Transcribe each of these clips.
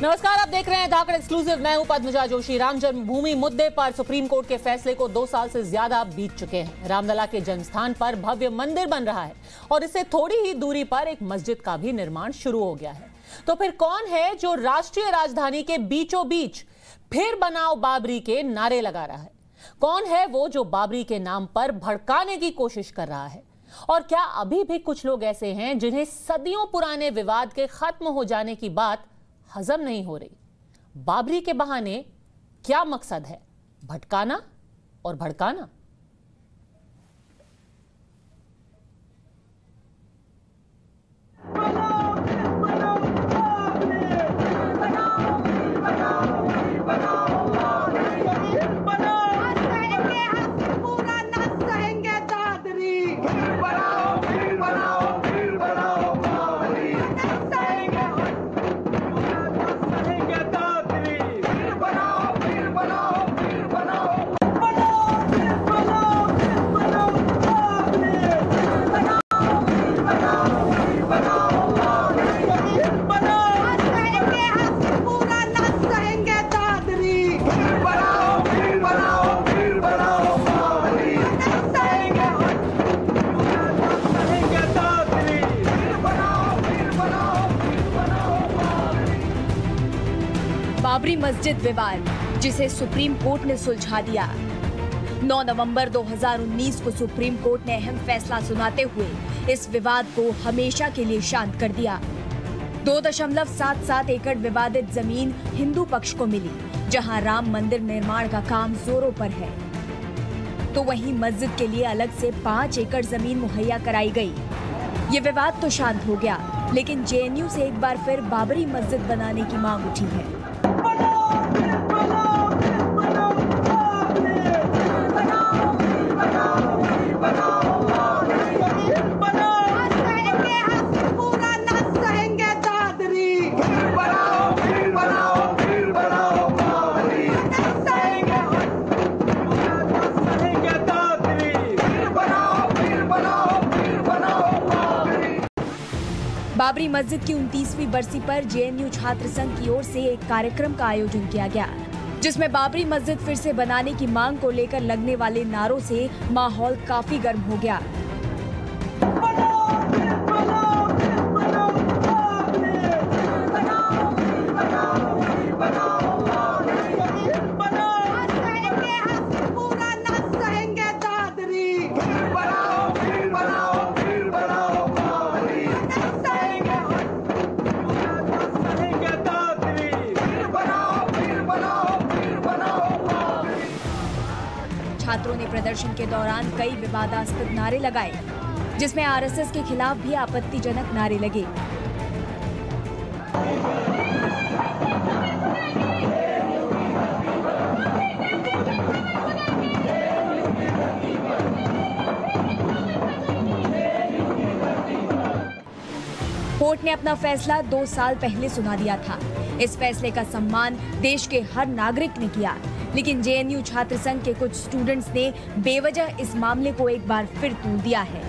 नमस्कार, आप देख रहे हैं धाकड़ एक्सक्लूसिव। मैं हूं पद्मजा जोशी। राम जन्मभूमि मुद्दे पर सुप्रीम कोर्ट के फैसले को 2 साल से ज्यादा बीत चुके हैं। रामलला के जन्मस्थान पर भव्य मंदिर बन रहा है और इससे थोड़ी ही दूरी पर एक मस्जिद का भी निर्माण शुरू हो गया है। तो फिर कौन है जो राष्ट्रीय राजधानी के बीचों बीच फिर बनाओ बाबरी के नारे लगा रहा है? कौन है वो जो बाबरी के नाम पर भड़काने की कोशिश कर रहा है? और क्या अभी भी कुछ लोग ऐसे हैं जिन्हें सदियों पुराने विवाद के खत्म हो जाने की बात हजम नहीं हो रही? बाबरी के बहाने क्या मकसद है? भटकाना और भड़काना। बाबरी मस्जिद विवाद, जिसे सुप्रीम कोर्ट ने सुलझा दिया। 9 नवंबर 2019 को सुप्रीम कोर्ट ने अहम फैसला सुनाते हुए इस विवाद को हमेशा के लिए शांत कर दिया। 2.77 एकड़ विवादित जमीन हिंदू पक्ष को मिली, जहां राम मंदिर निर्माण का काम जोरों पर है। तो वहीं मस्जिद के लिए अलग से 5 एकड़ जमीन मुहैया कराई गई। ये विवाद तो शांत हो गया, लेकिन जेएनयू से एक बार फिर बाबरी मस्जिद बनाने की मांग उठी है। बाबरी मस्जिद की 29वीं बरसी पर जेएनयू छात्र संघ की ओर से एक कार्यक्रम का आयोजन किया गया, जिसमें बाबरी मस्जिद फिर से बनाने की मांग को लेकर लगने वाले नारों से माहौल काफी गर्म हो गया। छात्रों ने प्रदर्शन के दौरान कई विवादास्पद नारे लगाए, जिसमें आरएसएस के खिलाफ भी आपत्तिजनक नारे लगे। कोर्ट ने अपना फैसला 2 साल पहले सुना दिया था। इस फैसले का सम्मान देश के हर नागरिक ने किया, लेकिन जेएनयू छात्र संघ के कुछ स्टूडेंट्स ने बेवजह इस मामले को एक बार फिर तूल दिया है।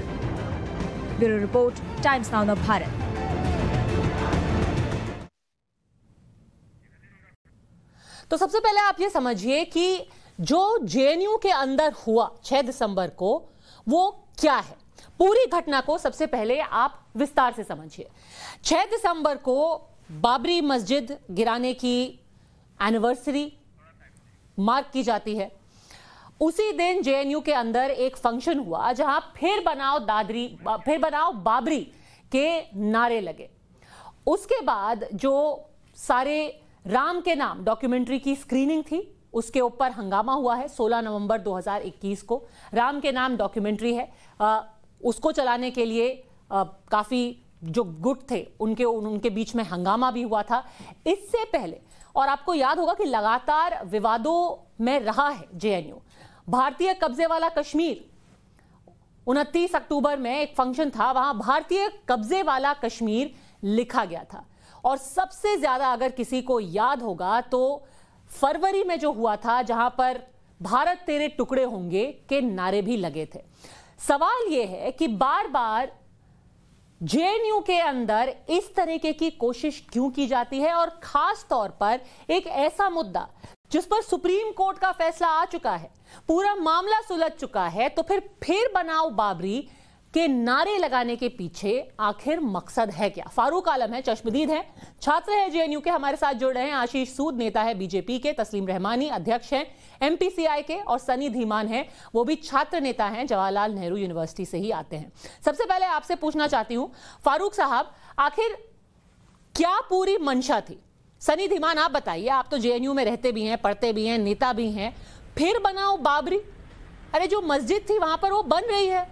Bureau report, times now of Bharat. तो सबसे पहले आप ये समझिए कि जो जेएनयू के अंदर हुआ 6 दिसंबर को, वो क्या है। पूरी घटना को सबसे पहले आप विस्तार से समझिए। 6 दिसंबर को बाबरी मस्जिद गिराने की एनिवर्सरी मार्क की जाती है। उसी दिन जेएनयू के अंदर एक फंक्शन हुआ जहां फिर बनाओ बाबरी के नारे लगे। उसके बाद जो सारे राम के नाम डॉक्यूमेंट्री की स्क्रीनिंग थी, उसके ऊपर हंगामा हुआ है। 16 नवंबर 2021 को राम के नाम डॉक्यूमेंट्री है, उसको चलाने के लिए काफी जो गुट थे उनके बीच में हंगामा भी हुआ था। इससे पहले, और आपको याद होगा कि लगातार विवादों में रहा है जेएनयू। भारतीय कब्जे वाला कश्मीर, 29 अक्टूबर में एक फंक्शन था, वहां भारतीय कब्जे वाला कश्मीर लिखा गया था। और सबसे ज्यादा अगर किसी को याद होगा तो फरवरी में जो हुआ था, जहां पर भारत तेरे टुकड़े होंगे के नारे भी लगे थे। सवाल यह है कि बार बार जेएनयू के अंदर इस तरीके की कोशिश क्यों की जाती है, और खास तौर पर एक ऐसा मुद्दा जिस पर सुप्रीम कोर्ट का फैसला आ चुका है, पूरा मामला सुलझ चुका है, तो फिर बनाओ बाबरी के नारे लगाने के पीछे आखिर मकसद है क्या? फारूक आलम है, चश्मदीद है, छात्र है जेएनयू के, हमारे साथ जुड़ रहे हैं। आशीष सूद नेता है बीजेपी के, तस्लीम रहमानी अध्यक्ष हैं एमपीसीआई के, और सनी धीमान है, वो भी छात्र नेता हैं, जवाहरलाल नेहरू यूनिवर्सिटी से ही आते हैं। सबसे पहले आपसे पूछना चाहती हूं फारूक साहब, आखिर क्या पूरी मंशा थी? सनी धीमान आप बताइए, आप तो जेएनयू में रहते भी हैं, पढ़ते भी हैं, नेता भी हैं। फिर बनाओ बाबरी, अरे जो मस्जिद थी वहां पर वो बन रही है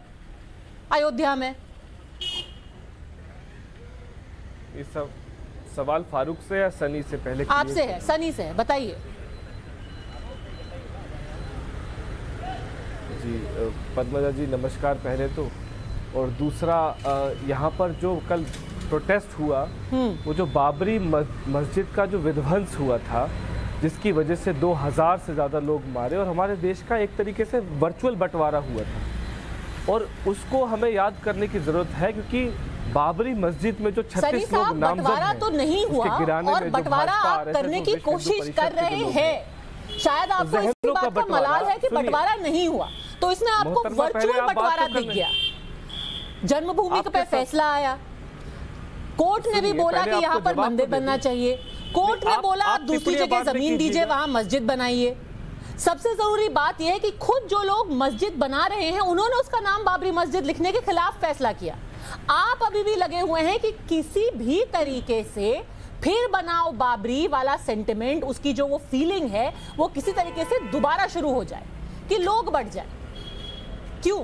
अयोध्या में। ये सब सवाल फारूक से या सनी से? पहले आपसे है, सनी से है, बताइए। जी पद्मजा जी नमस्कार पहले तो, और दूसरा यहाँ पर जो कल प्रोटेस्ट हुआ, वो जो बाबरी मस्जिद का जो विध्वंस हुआ था, जिसकी वजह से 2000 से ज़्यादा लोग मारे, और हमारे देश का एक तरीके से वर्चुअल बंटवारा हुआ था, और उसको हमें याद करने की जरूरत है, क्योंकि बाबरी मस्जिद में जो 36 लोग नामजद बंटवारा तो नहीं हुआ, और बंटवारा आप करने की कोशिश कर रहे हैं। शायद आपको इस बात का मलाल है कि बंटवारा नहीं हुआ, तो इसमें आपको वर्चुअल बंटवारा दिख गया। जन्मभूमि पे फैसला आया, कोर्ट ने भी बोला कि यहाँ पर मंदिर बनना चाहिए, कोर्ट ने बोला आप दूसरी जगह जमीन दीजिए, वहां मस्जिद बनाइए। सबसे जरूरी बात यह है कि खुद जो लोग मस्जिद बना रहे हैं, उन्होंने उसका नाम बाबरी मस्जिद लिखने के खिलाफ फैसला किया। आप अभी भी लगे हुए हैं कि किसी भी तरीके से फिर बनाओ बाबरी वाला सेंटिमेंट, उसकी जो वो फीलिंग है, वो किसी तरीके से दोबारा शुरू हो जाए, कि लोग बढ़ जाए। क्यों?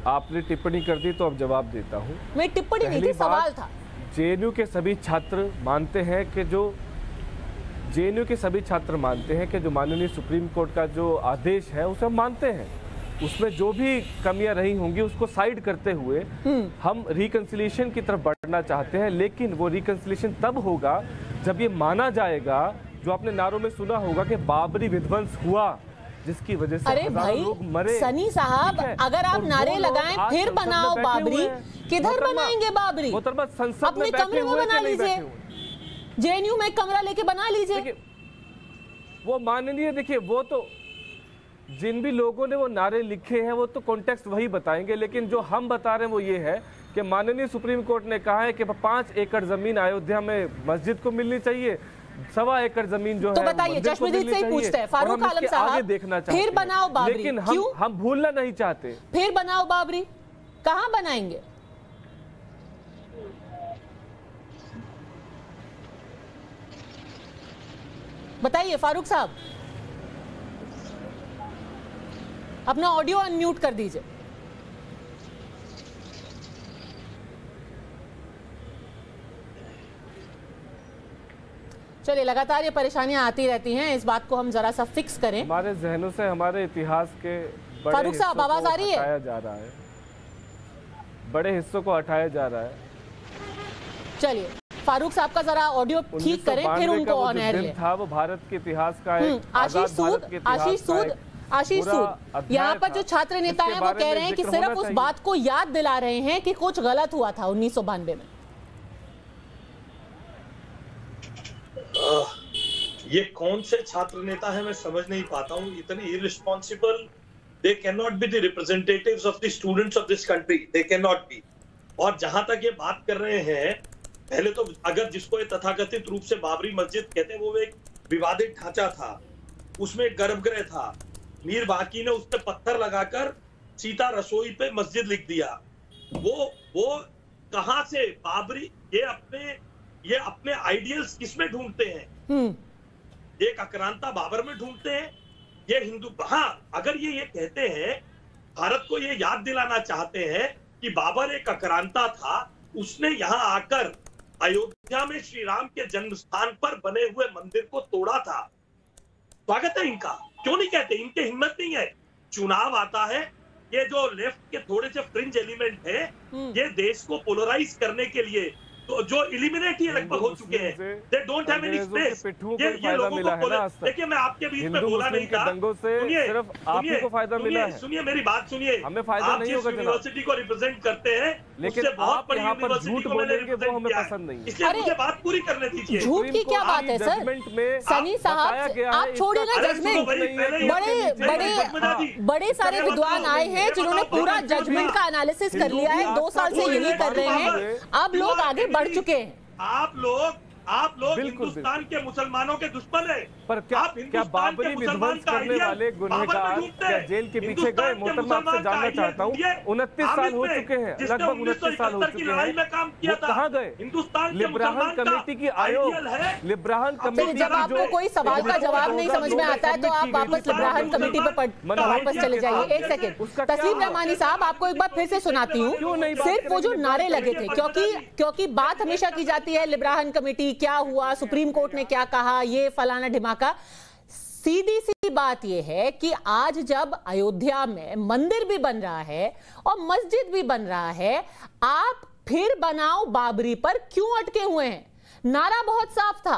आपने टिप्पणी कर दी तो अब जवाब देता हूं। मैं टिप्पणी नहीं थी, सवाल था। जेएनयू के सभी छात्र मानते हैं कि जो माननीय सुप्रीम कोर्ट का जो आदेश है उसे हम मानते हैं, उसमें जो भी कमियां रही होंगी उसको साइड करते हुए हम रिकंसिलिएशन की तरफ बढ़ना चाहते हैं। लेकिन वो रिकंसिलिएशन तब होगा जब ये माना जाएगा, जो आपने नारों में सुना होगा, कि बाबरी विध्वंस हुआ, जिसकी वजह से हजारों लोग मरे। सनी साहब, अगर आप नारे लगाएं फिर बनाओ बाबरी, किधर बनाएंगे बाबरी? संसद अपने कमरे में बना लीजिए, जेएनयू में कमरा लेके बना लीजिए। वो माननीय, देखिए, वो तो जिन भी लोगों ने वो नारे लिखे हैं वो तो कॉन्टेक्स्ट वही बताएंगे, लेकिन जो हम बता रहे हैं वो ये है कि माननीय सुप्रीम कोर्ट ने कहा है कि 5 एकड़ जमीन अयोध्या में मस्जिद को मिलनी चाहिए, 1.25 एकड़ जमीन जो तो है बताइए, चश्मदीद से ही पूछते हैं फारूक आलम साहब, देखना चाहते फिर बनाओ बाबरी, लेकिन क्यों? हम भूलना नहीं चाहते। फिर बनाओ बाबरी कहां बनाएंगे? बताइए फारूक साहब, अपना ऑडियो अनम्यूट कर दीजिए। चलिए, लगातार ये परेशानियां आती रहती हैं, इस बात को हम जरा सा फिक्स करें। हमारे जहनों से हमारे इतिहास के बड़े फारूक साहब, आवाज आ रही है? हटाया जा रहा है, बड़े हिस्सों को हटाया जा रहा है। चलिए, फारूक साहब का जरा ऑडियो ठीक करें, फिर उनको ऑन एयर ले। था वो भारत के इतिहास का एक आशीष सूद, यहाँ पर जो छात्र नेता हैं वो कह रहे हैं कि सिर्फ उस बात को याद दिला रहे हैं कि कुछ गलत हुआ था 1992 में। ये कौन से छात्र नेता है, मैं समझ नहीं पाता हूँ। इतने irresponsible, they can not be the representatives of the students of this country, they can not be. और जहां तक ये बात कर रहे हैं, पहले तो अगर जिसको ये तथाकथित रूप से बाबरी मस्जिद कहते हैं, वो एक विवादित ढांचा था, उसमें एक गर्भगृह था, मीर बाकी ने उस पर पत्थर लगाकर सीता रसोई पे मस्जिद लिख दिया। वो कहां से बाबरी, ये अपने आइडियल्स किसमें ढूंढते हैं? एक आक्रांता बाबर में ढूंढते हैं, ये हिंदू। हाँ, अगर ये कहते हैं, भारत को ये याद दिलाना चाहते हैं कि बाबर एक आक्रांता था, उसने यहां आकर अयोध्या में श्री राम के जन्म स्थान पर बने हुए मंदिर को तोड़ा था, स्वागत है इनका। क्यों नहीं कहते? इनके हिम्मत नहीं है। चुनाव आता है, ये जो लेफ्ट के थोड़े से फ्रिंज एलिमेंट है, ये देश को पोलराइज करने के लिए जो इलिमिनेट ही लगभग हो चुके हैं, they don't have any space. ये लोगों को बोले, देखिए मैं आपके बीच में बोला नहीं था, सुनिए सिर्फ आप ही को फायदा मिला है। सुनिए मेरी बात सुनिए, हमें फायदा नहीं होगा। यूनिवर्सिटी को रिप्रेजेंट करते हैं, लेकिन आप यहाँ पर झूठ बोलेंगे वो हमें पसंद नहीं है, इसलिए मुझे बात पूरी करने दीजिए। झूठ की क्या बात है सर? सनी साहब आप छोड़िए ना जजमेंट, बड़े सारे विद्वान आए हैं जिन्होंने पूरा जजमेंट का एनालिसिस कर लिया है, 2 साल से यही कर रहे हैं, अब लोग आगे बढ़ चुके हैं। आप लोग हिंदुस्तान के मुसलमानों के दुश्मन हैं। पर क्या बाबरी विध्वंस करने वाले गुनहगार क्या जेल के पीछे गए? मोहतरमा आपसे जानना चाहता हूँ, 29 साल हो चुके हैं, लगभग 29 साल हो चुके हैं, वो कहाँ गए? लिब्राहन कमेटी की आयोग, लिब्राहन कमेटी, जब आपको कोई सवाल का जवाब नहीं समझ में आता है तो आप वापस लिब्राहन कमेटी पर वापस चले जाइए। एक सेकंड, तस्लीम रहमानी साहब आपको एक बार फिर से सुनाती हूँ, सिर्फ वो जो नारे लगे थे, क्योंकि बात हमेशा की जाती है लिब्राहन कमेटी क्या हुआ, सुप्रीम कोर्ट ने क्या कहा, ये फलाना ढिमाका। सीधी सी बात यह है कि आज जब अयोध्या में मंदिर भी बन रहा है और मस्जिद भी बन रहा है, आप फिर बनाओ बाबरी पर क्यों अटके हुए हैं? नारा बहुत साफ था,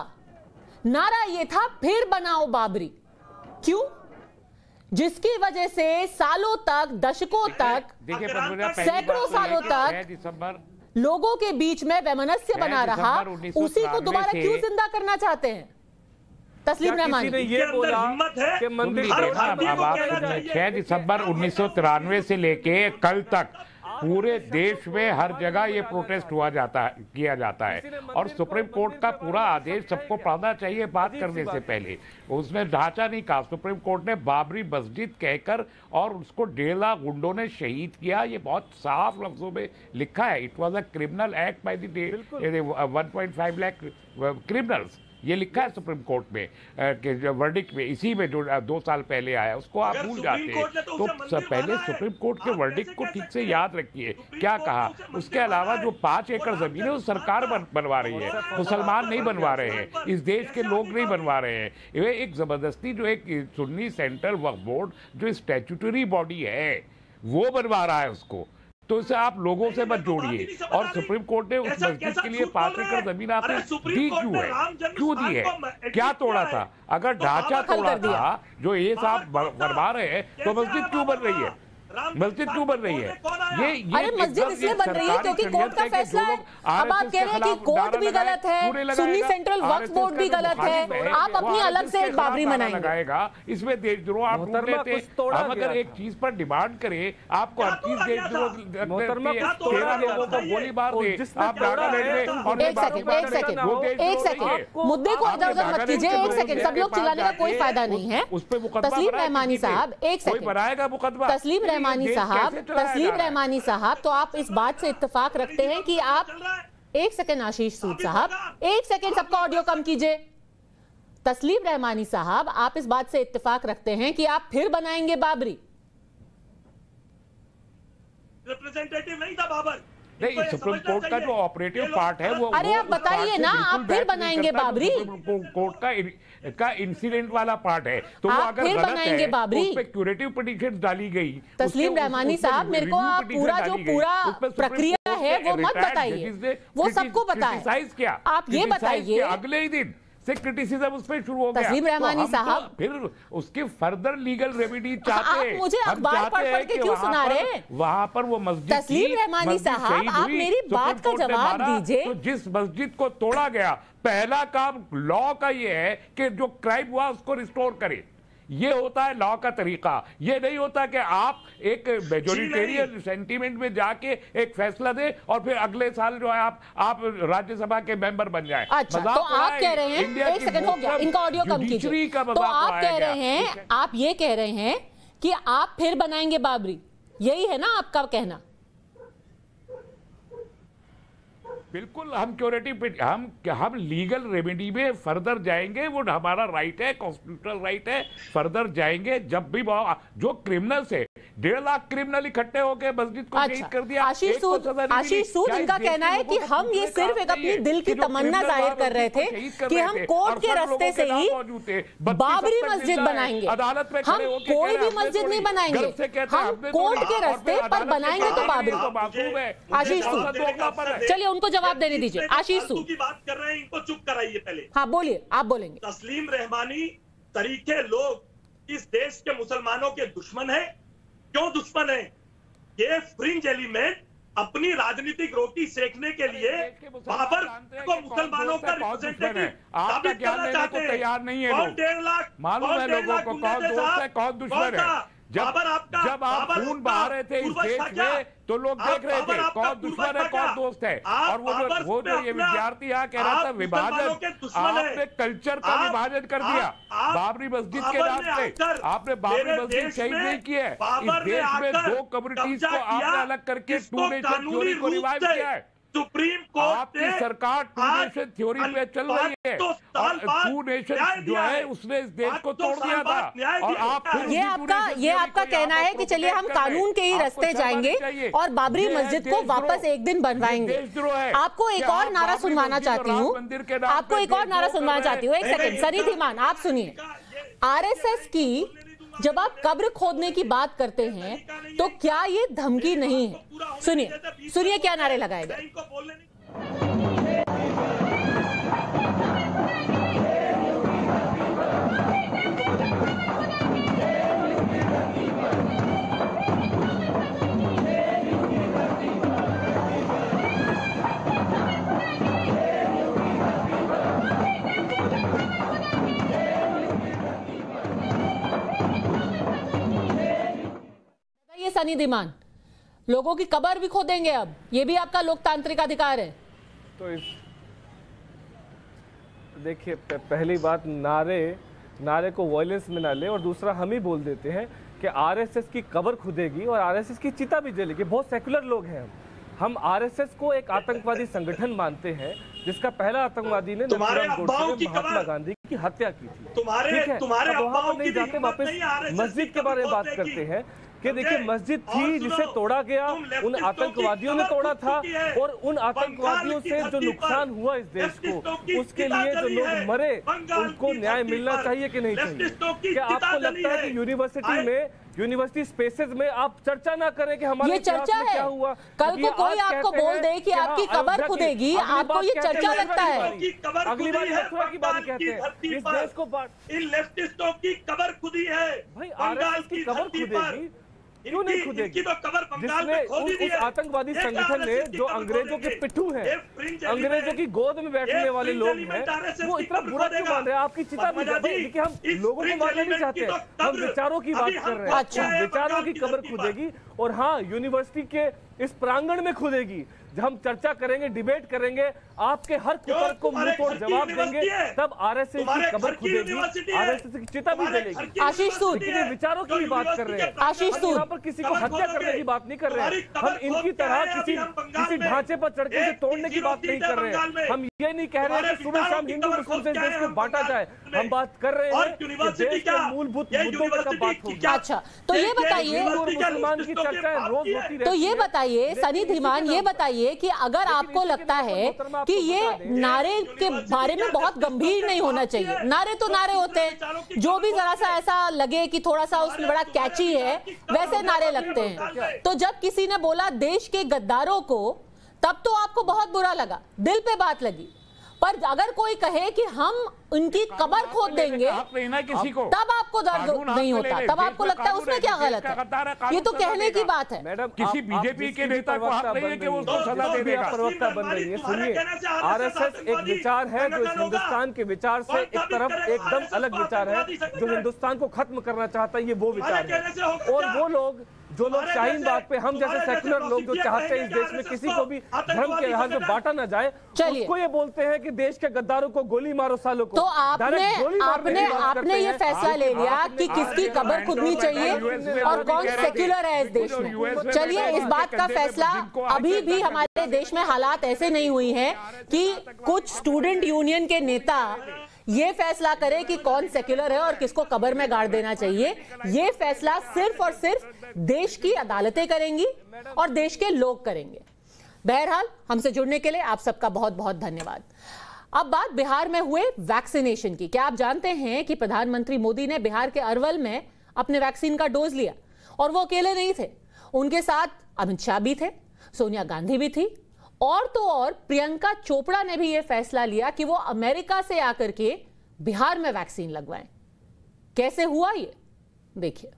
नारा यह था फिर बनाओ बाबरी। क्यों? जिसकी वजह से सालों तक, दशकों तक, सैकड़ों सालों तक लोगों के बीच में वैमनस्य बना रहा, उसी को दोबारा क्यों जिंदा करना चाहते हैं? तस्लीम रहमानी ने ये बोला कि मंदिर 6 दिसंबर 1993 से लेके कल तक पूरे देश में हर जगह ये प्रोटेस्ट किया जाता है, और सुप्रीम कोर्ट का पूरा आदेश सबको पढ़ना चाहिए बात करने से पहले। उसने ढांचा नहीं कहा, सुप्रीम कोर्ट ने बाबरी मस्जिद कहकर और उसको 1.5 लाख गुंडों ने शहीद किया, ये बहुत साफ लफ्जों में लिखा है। It was a criminal act by the 1.5 lakh criminals, ये लिखा है सुप्रीम कोर्ट में कि वर्डिक्ट में, इसी में जो 2 साल पहले आया, उसको आप भूल जाते हैं। तो पहले सुप्रीम कोर्ट के वर्डिक्ट को ठीक से याद रखिए, क्या कहा। उसके अलावा जो 5 एकड़ जमीन है वो सरकार बनवा रही है, मुसलमान नहीं बनवा रहे हैं, इस देश के लोग नहीं बनवा रहे हैं। ये एक जबरदस्ती जो एक सुन्नी सेंट्रल वक्फ बोर्ड जो स्टैट्यूटरी बॉडी है वो बनवा रहा है उसको, तो इसे आप लोगों से मत जोड़िए। और सुप्रीम कोर्ट ने उस मस्जिद के लिए 5 एकड़ जमीन आपने दी क्यों है? क्यों दी है? क्या तोड़ा था? अगर ढांचा तोड़ा था जो ये साहब बनवा रहे हैं, तो मस्जिद क्यों बन रही है? मस्जिद क्यों बन रही है? अरे मस्जिद इसलिए बन रही है क्योंकि कोर्ट का फैसला है। अब आप कह रहे हैं कि कोर्ट भी गलत है, सुन्नी सेंट्रल वक्फ बोर्ड भी गलत है, आप अपनी अलग से एक बाबरी बनाएंगे। इसमें देशद्रोह आप ढूंढ लेते हैं। हम अगर एक चीज पर डिमांड करें, आपको हर चीज देशद्रोह, गोली मार दे आप नागालैंड में। एक सेकंड, मुद्दे को इधर उधर मत कीजिए। एक सेकंड, सब लोग चिल्लाने का कोई फायदा नहीं है। तस्लीम रहमानी साहब, एक सेकंड, बनाएगा मुकदमा। तस्लीम रहमानी साहब, तो आप इस बात से इत्तेफाक रखते हैं कि आप, एक सेकंड आशीष सूद साहब, एक सेकंड, सबका ऑडियो कम कीजिए। तस्लीम रहमानी साहब, आप इस बात से इत्तेफाक रखते हैं कि आप फिर बनाएंगे बाबरी? रिप्रेजेंटेटिव नहीं था बाबर, नहीं, सुप्रीम कोर्ट का जो ऑपरेटिव पार्ट है वो, अरे आप बताइए ना, आप फिर बनाएंगे बाबरी? कोर्ट का इंसिडेंट वाला पार्ट है, तो वो अगर फिर बनाएंगे बाबरी? उस पे क्यूरेटिव पिटीशन डाली गई। तस्लीम रहमानी साहब, मेरे को आप पूरा प्रक्रिया है वो मत बताइए, वो सबको पता है। आप ये बताइए, अगले ही दिन से क्रिटिसिज्म उस पर शुरू हो गया। तस्लीम रहमानी साहब, तो फिर उसके फर्दर लीगल रेमेडी चाहते हैं। मुझे अखबार पढ़ के क्यों सुना रहे हैं? वहां पर वो मस्जिद, तस्लीम रहमानी साहब, आप मेरी बात का जवाब दीजिए। तो जिस मस्जिद को तोड़ा गया, पहला काम लॉ का ये है कि जो क्राइम हुआ उसको रिस्टोर करे। ये होता है लॉ का तरीका। ये नहीं होता कि आप एक मेजोरिटेरियन सेंटीमेंट में जाके एक फैसला दे और फिर अगले साल जो है आप राज्यसभा के मेंबर बन जाए। अच्छा, तो आप कह रहे हैं, एक सेकंड हो गया, इनका ऑडियो कम कीजिए। तो आप कह रहे हैं, आप ये कह रहे हैं कि आप फिर बनाएंगे बाबरी, यही है ना आपका कहना? बिल्कुल, हम क्यूरेटिव, हम लीगल रेमेडी में फर्दर जाएंगे, वो हमारा राइट है, कॉन्स्टिट्यूशनल राइट है। फर्दर जाएंगे जब भी जो क्रिमिनल्स है, 1.5 लाख क्रिमिनल इकट्ठे होकर मस्जिद को शहीद कर दिया। आशीष सूद इनका कहना है कि हम ये सिर्फ एक अपनी दिल की तमन्ना जाहिर कर रहे थे कि हम कोर्ट के रास्ते से ही बाबरी मस्जिद बनाएंगे, अदालत में हम कोई भी मस्जिद नहीं बनाएंगे, हम कोर्ट के रास्ते पर बनाएंगे तो बाबरी। आशीष सूद, चलिए उनको जवाब देने दीजिए। आशीष सूद की बात कर रहे हैं, इनको चुप कराइए पहले। हाँ बोलिए, आप बोलेंगे। तस्लीम रहमानी तरीके लोग इस देश के मुसलमानों के दुश्मन है। क्यों दुश्मन है? ये फ्रिंज एलिमेंट अपनी राजनीतिक रोटी सेकने के लिए बाबर को मुसलमानों का रिप्रेजेंटेटिव साबित करना चाहते हैं। तैयार नहीं है। कौन 1.5 लाख मालूम है लोगों को कौन दोस्त है कौन दुश्मन है। जब आप खून बहा रहे थे इस देश में तो लोग देख रहे थे कौन दुश्मन है कौन दोस्त है। और वो जो ये विद्यार्थी यहाँ कह रहा था विभाजन, आपने कल्चर का विभाजन कर दिया बाबरी मस्जिद के नाम पे। आपने बाबरी मस्जिद शहीद नहीं की है। इस देश में 2 कम्युनिटीज को आपने अलग करके 2 नेशन थ्योरी को रिवाइव किया है। सुप्रीम कोर्ट आपकी सरकार 2 नेशन थ्योरी पे चल रही है और 2 नेशन जो है उसने इस देश को तोड़ दिया था। और आप ये आपका कहना है कि चलिए हम कानून के ही रास्ते जाएंगे और बाबरी मस्जिद को वापस एक दिन बनवाएंगे। आपको एक और नारा सुनवाना चाहती हूँ, आपको एक और नारा सुनवाना चाहती हूँ। एक सेकंड, सनी धीमान आप सुनिए। आरएसएस की जब आप कब्र खोदने की बात करते हैं तो क्या ये धमकी नहीं है? सुनिए क्या नारे लगाए गए। सनी धीमान, लोगों की कब्र भी खोदेंगे अब, ये भी आपका लोकतांत्रिक अधिकार है। तो देखिए पहली बात, नारे को वॉयलेंस में ना ले, और दूसरा हम ही बोल देते हैं कि आरएसएस की कब्र खुदेगी और आरएसएस की चिता भी जलेगी। बहुत सेकुलर लोग हैं हम आरएसएस को एक आतंकवादी संगठन मानते हैं जिसका पहला आतंकवादी ने महात्मा गांधी की हत्या की थी। तुम्हारे नहीं जाते, वापस मस्जिद के बारे में बात करते हैं कि देखिए मस्जिद थी जिसे तोड़ा गया, उन आतंकवादियों ने तोड़ा था, और उन आतंकवादियों से जो नुकसान हुआ इस देश को, उसके लिए जो लोग मरे उनको न्याय मिलना चाहिए कि नहीं चाहिए? क्या आपको लगता है कि यूनिवर्सिटी में, यूनिवर्सिटी स्पेसेस में आप चर्चा ना करें कि हमारे ये चर्चा है? क्या हुआ? कल को कोई आपको बोल दे कि आपकी कब्र खुदेगी, आपको ये चर्चा लगता है? अगली बार मथुरा की बात कहते हैं, इस देश को इन लेफ्टिस्टों की कब्र खुदी है। भाई आरएसएस की कब्र खुदेगी, क्यों नहीं खुदेगी? जिसने उस आतंकवादी संगठन ने, जो अंग्रेजों के पिट्ठू हैं, अंग्रेजों की गोद में बैठने वाले लोग हैं, वो इतना बुरा क्यों मान रहे हैं? आपकी चिता भी देखिए, हम लोगों को मारना नहीं चाहते, हम विचारों की बात कर रहे हैं। विचारों की कब्र खुदेगी, और हाँ यूनिवर्सिटी के इस प्रांगण में खुदेगी। जब हम चर्चा करेंगे, डिबेट करेंगे, आपके हर कुतर्क को मुंह तोड़ जवाब देंगे, तब आरएसएस की कब्र खुदेगी, आरएसएस की चिता भी जलेगी। आशीष सूद, विचारों की भी बात कर रहे हैं, आशीष सूद, यहाँ पर किसी को हत्या करने की बात नहीं कर रहे हैं, हम इनकी तरह किसी ढांचे पर चढ़ के तोड़ने की बात नहीं कर रहे हैं। हम ये नहीं कह रहे हैं कि सुबह शाम हिंदू मुस्लिम से देश को बांटा जाए, हम बात कर रहे हैं कि देश के मूलभूत मुद्दों पर कब बात होगी। अच्छा, तो ये बताइए, मुसलमान की चर्चाएं रोज होती रहती। तो ये बताइए सनी धीमान, ये बताइए कि अगर आपको लगता है कि ये नारे के बारे में बहुत गंभीर नहीं होना चाहिए, नारे तो नारे होते हैं, जो भी जरा सा ऐसा लगे कि थोड़ा सा उसमें बड़ा कैची है वैसे नारे लगते हैं। तो जब किसी ने बोला देश के गद्दारों को, तब तो आपको बहुत बुरा लगा, दिल पे बात लगी। पर अगर कोई कहे कि हम उनकी कब्र खोद देंगे, किसी को, तब आपको दर्द नहीं होता, तब आपको लगता है उसमें क्या गलत है। ये तो कहने की बात है। मैडम, किसी बीजेपी के नेता को हक नहीं है कि वो उसको सजा दे देगा। प्रवक्ता बन रही है। सुनिए, आरएसएस एक विचार है जो इस हिंदुस्तान के विचार से एक तरफ एकदम अलग विचार है, जो हिंदुस्तान को खत्म करना चाहता है, ये वो विचार है। और वो लोग जो लोग शाहीन बाग पे, हम जैसे सेकुलर लोग जो चाहते हैं इस देश में किसी को भी धर्म के लिहाज से बांटा ना जाए, उसको ये बोलते हैं कि देश के गद्दारों को गोली मारो, सालों को। तो आपने ये फैसला ले लिया कि किसकी कब्र खुदनी चाहिए और कौन सेक्युलर है इस देश में। चलिए, इस बात का फैसला अभी भी हमारे देश में हालात ऐसे नहीं हुई हैं कि कुछ स्टूडेंट यूनियन के नेता ये फैसला करे कि कौन सेक्युलर है और किसको कब्र में गाड़ देना चाहिए, ये फैसला सिर्फ और सिर्फ देश की अदालतें करेंगी और देश के लोग करेंगे। बहरहाल, हमसे जुड़ने के लिए आप सबका बहुत बहुत धन्यवाद। अब बात बिहार में हुए वैक्सीनेशन की। क्या आप जानते हैं कि प्रधानमंत्री मोदी ने बिहार के अरवल में अपने वैक्सीन का डोज लिया, और वो अकेले नहीं थे, उनके साथ अमित शाह भी थे, सोनिया गांधी भी थी, और तो और प्रियंका चोपड़ा ने भी यह फैसला लिया कि वो अमेरिका से आकर के बिहार में वैक्सीन लगवाएं। कैसे हुआ ये, देखिए।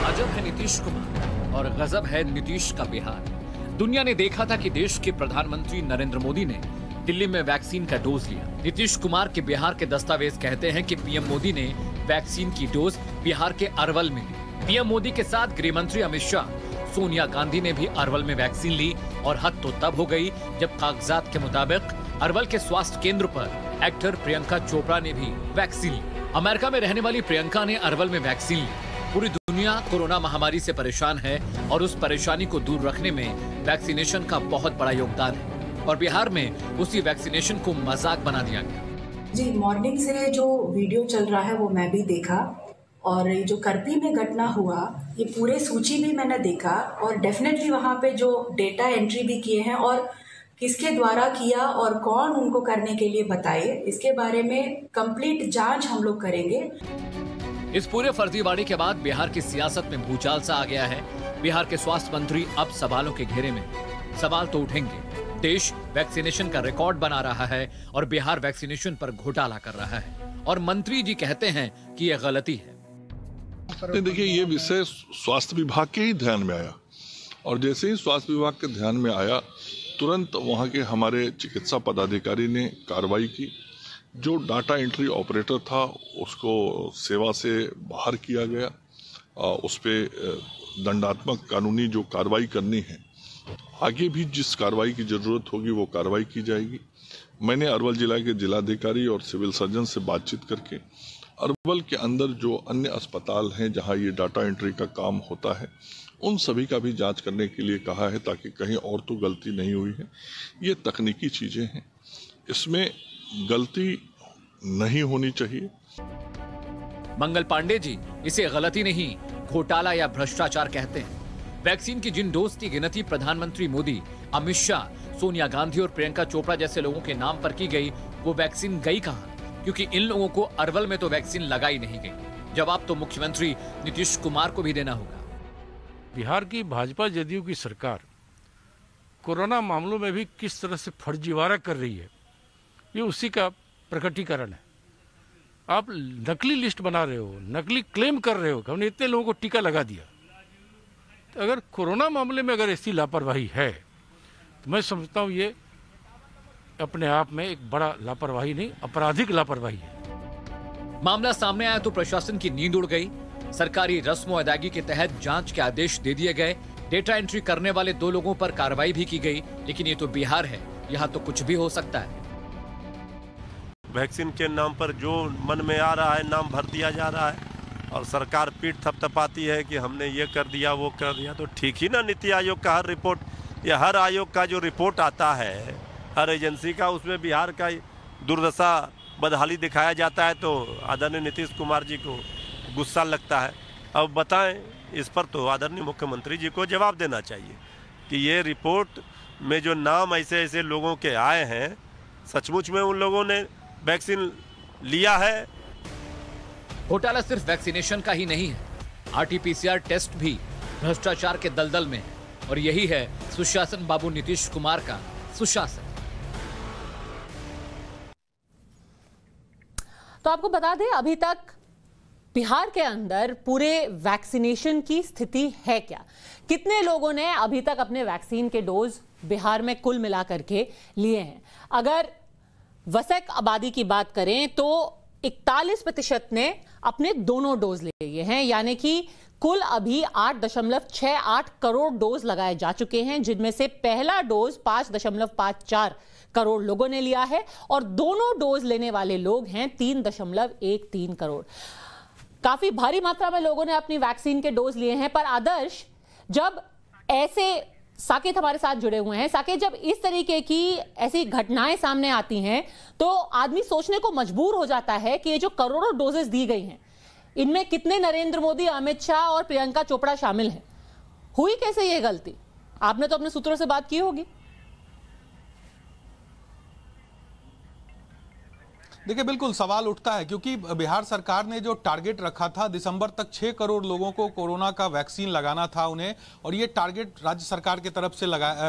अजब है नीतीश कुमार और गजब है नीतीश का बिहार। दुनिया ने देखा था कि देश के प्रधानमंत्री नरेंद्र मोदी ने दिल्ली में वैक्सीन का डोज लिया। नीतीश कुमार के बिहार के दस्तावेज कहते हैं कि पीएम मोदी ने वैक्सीन की डोज बिहार के अरवल में ली। पीएम मोदी के साथ गृह मंत्री अमित शाह, सोनिया गांधी ने भी अरवल में वैक्सीन ली, और हद तो तब हो गई जब कागजात के मुताबिक अरवल के स्वास्थ्य केंद्र पर एक्टर प्रियंका चोपड़ा ने भी वैक्सीन ली। अमेरिका में रहने वाली प्रियंका ने अरवल में वैक्सीन ली। पूरी दुनिया कोरोना महामारी से परेशान है और उस परेशानी को दूर रखने में वैक्सीनेशन का बहुत बड़ा योगदान है, और बिहार में उसी वैक्सीनेशन को मजाक बना दिया गया। जी, मॉर्निंग से जो वीडियो चल रहा है वो मैं भी देखा, और ये जो करपी में घटना हुआ ये पूरे सूची भी मैंने देखा, और डेफिनेटली वहाँ पे जो डेटा एंट्री भी किए हैं और किसके द्वारा किया और कौन उनको करने के लिए बताए, इसके बारे में कंप्लीट जांच हम लोग करेंगे। इस पूरे फर्जीवाड़े के बाद बिहार की सियासत में भूचाल सा आ गया है। बिहार के स्वास्थ्य मंत्री अब सवालों के घेरे में। सवाल तो उठेंगे। देश वैक्सीनेशन का रिकॉर्ड बना रहा है और बिहार वैक्सीनेशन पर घोटाला कर रहा है, और मंत्री जी कहते हैं कि यह गलती है। देखिए, ये विषय स्वास्थ्य विभाग के ही ध्यान में आया, और जैसे ही स्वास्थ्य विभाग के ध्यान में आया तुरंत वहाँ के हमारे चिकित्सा पदाधिकारी ने कार्रवाई की। जो डाटा एंट्री ऑपरेटर था उसको सेवा से बाहर किया गया, उस पर दंडात्मक कानूनी जो कार्रवाई करनी है, आगे भी जिस कार्रवाई की जरूरत होगी वो कार्रवाई की जाएगी। मैंने अरवल जिला के जिलाधिकारी और सिविल सर्जन से बातचीत करके अरवल के अंदर जो अन्य अस्पताल हैं जहां ये डाटा एंट्री का काम होता है, उन सभी का भी जांच करने के लिए कहा है, ताकि कहीं और तो गलती नहीं हुई है। ये तकनीकी चीजें हैं, इसमें गलती नहीं होनी चाहिए। मंगल पांडे जी इसे गलती नहीं, घोटाला या भ्रष्टाचार कहते हैं। वैक्सीन की जिन डोज की गिनती प्रधानमंत्री मोदी, अमित शाह, सोनिया गांधी और प्रियंका चोपड़ा जैसे लोगों के नाम पर की गई, वो वैक्सीन गई कहां? क्योंकि इन लोगों को अरवल में तो वैक्सीन लगाई नहीं गई। जवाब तो मुख्यमंत्री नीतीश कुमार को भी देना होगा। बिहार की भाजपा जदयू की सरकार कोरोना मामलों में भी किस तरह से फर्जीवाड़ा कर रही है, ये उसी का प्रकटीकरण है। आप नकली लिस्ट बना रहे हो, नकली क्लेम कर रहे हो कि हमने इतने लोगों को टीका लगा दिया। तो अगर कोरोना मामले में अगर ऐसी लापरवाही है तो मैं समझता हूँ ये अपने आप में एक बड़ा लापरवाही नहीं, आपराधिक लापरवाही है। मामला सामने आया तो प्रशासन की नींद उड़ गई। सरकारी रस्म अदायगी के तहत जांच के आदेश दे दिए गए। डेटा एंट्री करने वाले 2 लोगों पर कार्रवाई भी की गई। लेकिन ये तो बिहार है, यहाँ तो कुछ भी हो सकता है। वैक्सीन के नाम पर जो मन में आ रहा है नाम भर दिया जा रहा है, और सरकार पीठ थपथपाती है कि हमने ये कर दिया वो कर दिया। तो ठीक ही ना, नीति आयोग का हर रिपोर्ट या हर आयोग का जो रिपोर्ट आता है, हर एजेंसी का, उसमें बिहार का दुर्दशा बदहाली दिखाया जाता है, तो आदरणीय नीतीश कुमार जी को गुस्सा लगता है। अब बताएं, इस पर तो आदरणीय मुख्यमंत्री जी को जवाब देना चाहिए कि ये रिपोर्ट में जो नाम ऐसे ऐसे लोगों के आए हैं, सचमुच में उन लोगों ने वैक्सीन लिया है। घोटाला सिर्फ वैक्सीनेशन का ही नहीं है, आरटीपीसीआर टेस्ट भी भ्रष्टाचार के दलदल में है, और यही है सुशासन बाबू नीतीश कुमार का सुशासन। तो आपको बता दें, अभी तक बिहार के अंदर पूरे वैक्सीनेशन की स्थिति है क्या, कितने लोगों ने अभी तक अपने वैक्सीन के डोज बिहार में कुल मिलाकर के लिए हैं। अगर वसैक आबादी की बात करें तो 41% ने अपने दोनों डोज ले लिए हैं, यानी कि कुल अभी 8.68 करोड़ डोज लगाए जा चुके हैं, जिनमें से पहला डोज 5.54 करोड़ लोगों ने लिया है, और दोनों डोज लेने वाले लोग हैं 3.13 करोड़। काफी भारी मात्रा में लोगों ने अपनी वैक्सीन के डोज लिए हैं। पर आदर्श, जब ऐसे साकेत हमारे साथ जुड़े हुए हैं। साकेत, जब इस तरीके की ऐसी घटनाएं सामने आती हैं तो आदमी सोचने को मजबूर हो जाता है कि ये जो करोड़ों डोजेस दी गई हैं, इनमें कितने नरेंद्र मोदी, अमित शाह और प्रियंका चोपड़ा शामिल हैं? हुई कैसे ये गलती? आपने तो अपने सूत्रों से बात की होगी। देखिए, बिल्कुल सवाल उठता है क्योंकि बिहार सरकार ने जो टारगेट रखा था दिसंबर तक 6 करोड़ लोगों को कोरोना का वैक्सीन लगाना था उन्हें, और ये टारगेट राज्य सरकार की तरफ से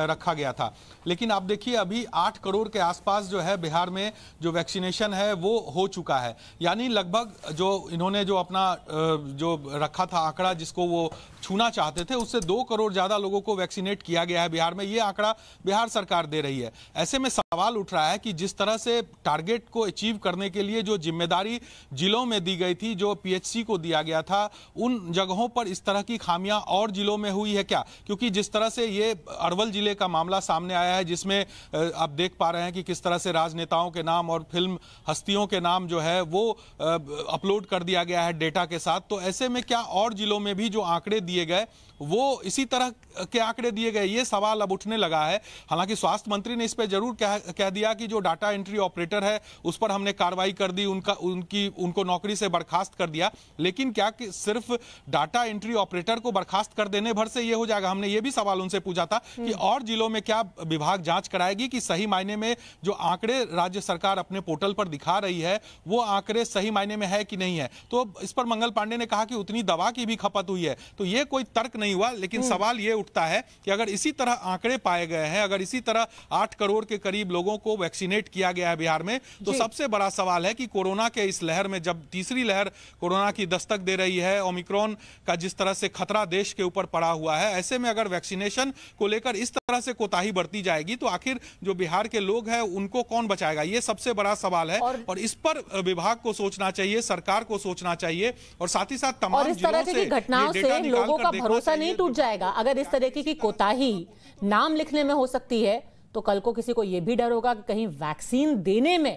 रखा गया था। लेकिन आप देखिए अभी 8 करोड़ के आसपास जो है बिहार में जो वैक्सीनेशन है वो हो चुका है। यानी लगभग जो इन्होंने जो अपना जो रखा था आंकड़ा जिसको वो छूना चाहते थे, उससे 2 करोड़ ज्यादा लोगों को वैक्सीनेट किया गया है बिहार में। ये आंकड़ा बिहार सरकार दे रही है। ऐसे में सवाल उठ रहा है कि जिस तरह से टारगेट को अचीव करने के लिए जो जिम्मेदारी जिलों में दी गई थी, जो पीएचसी को दिया गया था, उन जगहों पर इस तरह की खामियां और जिलों में हुई है क्या? क्योंकि जिस तरह से ये अरवल जिले का मामला सामने आया है जिसमें आप देख पा रहे हैं कि किस तरह से राजनेताओं के नाम और फिल्म हस्तियों के नाम जो है वो अपलोड कर दिया गया है डेटा के साथ। तो ऐसे में क्या और जिलों में भी जो आंकड़े दिए गए वो इसी तरह के आंकड़े दिए गए? ये सवाल अब उठने लगा है। हालांकि स्वास्थ्य मंत्री ने इस पर जरूर कह दिया कि जो डाटा एंट्री ऑपरेटर है उस पर हमने कार्रवाई कर दी, उनको नौकरी से बर्खास्त कर दिया। लेकिन क्या कि सिर्फ डाटा एंट्री ऑपरेटर को बर्खास्त कर देने भर से ये हो जाएगा? हमने ये भी सवाल उनसे पूछा था कि और जिलों में क्या विभाग जांच कराएगी कि सही मायने में जो आंकड़े राज्य सरकार अपने पोर्टल पर दिखा रही है वो आंकड़े सही मायने में है कि नहीं है। तो इस पर मंगल पांडे ने कहा कि उतनी दवा की भी खपत हुई है। तो ये कोई तर्क नहीं हुआ। लेकिन सवाल ये उठता है कि अगर इसी तरह आंकड़े पाए गए हैं, अगर इसी तरह 8 करोड़ के करीब लोगों को वैक्सीनेट किया गया है बिहार में, तो सबसे बड़ा सवाल है कि कोरोना के इस लहर में, जब तीसरी लहर कोरोना की दस्तक दे रही है, ओमिक्रॉन का जिस तरह से खतरा देश के ऊपर पड़ा हुआ है, ऐसे में अगर वैक्सीनेशन को लेकर इस तरह से कोताही बरती जाएगी तो आखिर जो बिहार के लोग हैं उनको कौन बचाएगा? ये सबसे बड़ा सवाल है। और इस पर विभाग को सोचना चाहिए, सरकार को सोचना चाहिए, और साथ ही साथ तमाम जिलों से घटनाओं से लोगों का भरोसा नहीं टूट जाएगा। अगर इस तरीके की कोताही नाम लिखने में हो सकती है तो कल को किसी को यह भी डर होगा कि कहीं वैक्सीन देने में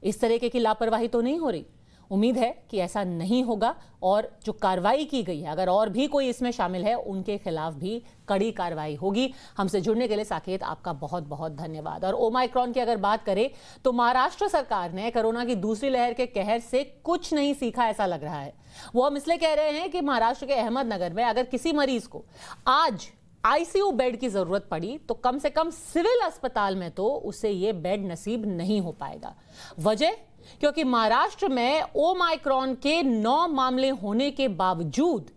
इस तरीके की लापरवाही तो नहीं हो रही। उम्मीद है कि ऐसा नहीं होगा और जो कार्रवाई की गई है, अगर और भी कोई इसमें शामिल है, उनके खिलाफ भी कड़ी कार्रवाई होगी। हमसे जुड़ने के लिए साकेत आपका बहुत बहुत धन्यवाद। और ओमाइक्रॉन की अगर बात करें तो महाराष्ट्र सरकार ने कोरोना की दूसरी लहर के कहर से कुछ नहीं सीखा ऐसा लग रहा है। वो हम इसलिए कह रहे हैं कि महाराष्ट्र के अहमदनगर में अगर किसी मरीज को आज आईसीयू बेड की जरूरत पड़ी तो कम से कम सिविल अस्पताल में तो उसे ये बेड नसीब नहीं हो पाएगा। वजह क्योंकि महाराष्ट्र में ओमाइक्रॉन के 9 मामले होने के बावजूद